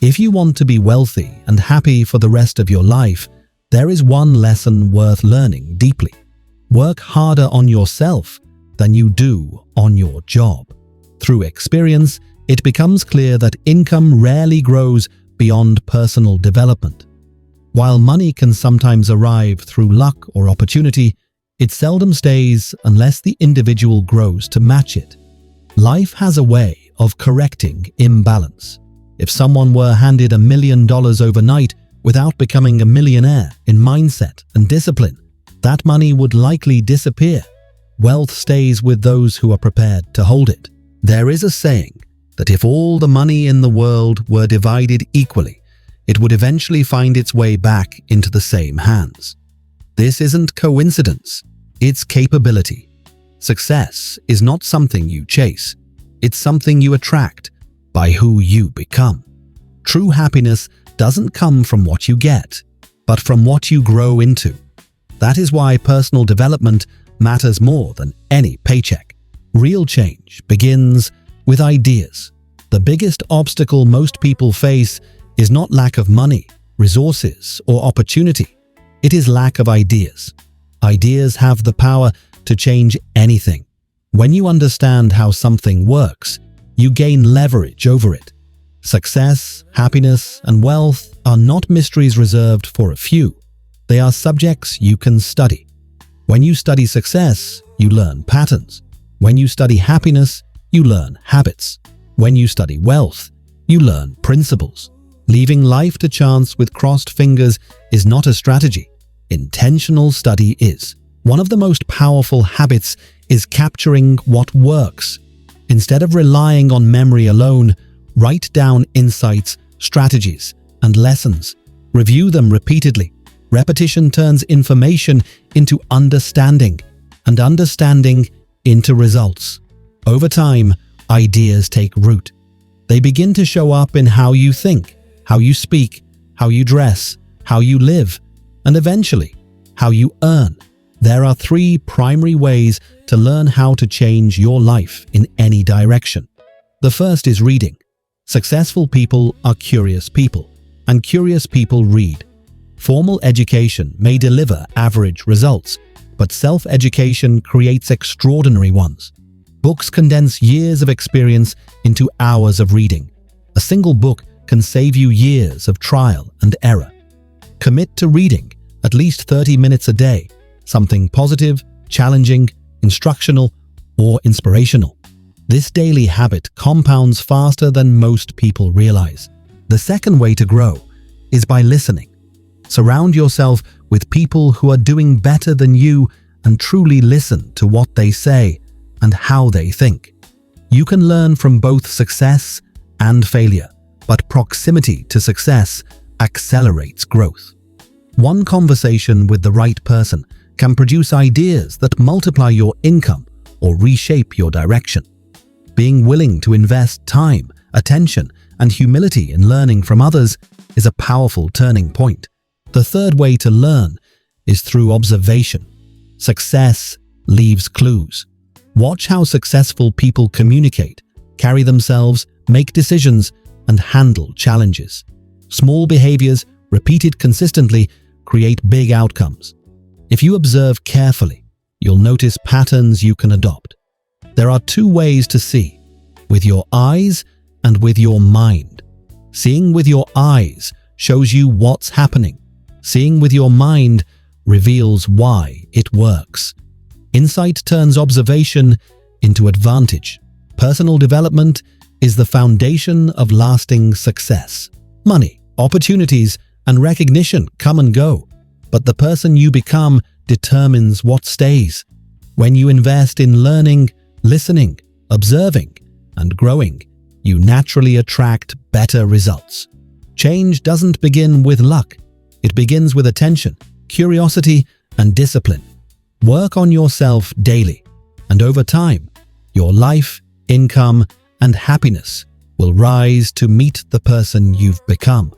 If you want to be wealthy and happy for the rest of your life, there is one lesson worth learning deeply. Work harder on yourself than you do on your job. Through experience, it becomes clear that income rarely grows beyond personal development. While money can sometimes arrive through luck or opportunity, it seldom stays unless the individual grows to match it. Life has a way of correcting imbalance. If someone were handed $1 million overnight without becoming a millionaire in mindset and discipline, that money would likely disappear. Wealth stays with those who are prepared to hold it. There is a saying that if all the money in the world were divided equally, it would eventually find its way back into the same hands. This isn't coincidence, it's capability. Success is not something you chase, it's something you attract by who you become. True happiness doesn't come from what you get, but from what you grow into. That is why personal development matters more than any paycheck. Real change begins with ideas. The biggest obstacle most people face is not lack of money, resources, or opportunity. It is lack of ideas. Ideas have the power to change anything. When you understand how something works, you gain leverage over it. Success, happiness, and wealth are not mysteries reserved for a few. They are subjects you can study. When you study success, you learn patterns. When you study happiness, you learn habits. When you study wealth, you learn principles. Leaving life to chance with crossed fingers is not a strategy. Intentional study is. One of the most powerful habits is capturing what works. Instead of relying on memory alone, write down insights, strategies, and lessons. Review them repeatedly. Repetition turns information into understanding, and understanding into results. Over time, ideas take root. They begin to show up in how you think, how you speak, how you dress, how you live, and eventually, how you earn. There are 3 primary ways to learn how to change your life in any direction. The first is reading. Successful people are curious people, and curious people read. Formal education may deliver average results, but self-education creates extraordinary ones. Books condense years of experience into hours of reading. A single book can save you years of trial and error. Commit to reading at least 30 minutes a day, something positive, challenging, instructional, or inspirational. This daily habit compounds faster than most people realize. The second way to grow is by listening. Surround yourself with people who are doing better than you and truly listen to what they say and how they think. You can learn from both success and failure, but proximity to success accelerates growth. One conversation with the right person can produce ideas that multiply your income or reshape your direction. Being willing to invest time, attention, and humility in learning from others is a powerful turning point. The third way to learn is through observation. Success leaves clues. Watch how successful people communicate, carry themselves, make decisions, and handle challenges. Small behaviors, repeated consistently, create big outcomes. If you observe carefully, you'll notice patterns you can adopt. There are 2 ways to see: with your eyes and with your mind. Seeing with your eyes shows you what's happening. Seeing with your mind reveals why it works. Insight turns observation into advantage. Personal development is the foundation of lasting success. Money, opportunities, and recognition come and go, but the person you become determines what stays. When you invest in learning, listening, observing, and growing, you naturally attract better results. Change doesn't begin with luck. It begins with attention, curiosity, and discipline. Work on yourself daily, and over time, your life, income, and happiness will rise to meet the person you've become.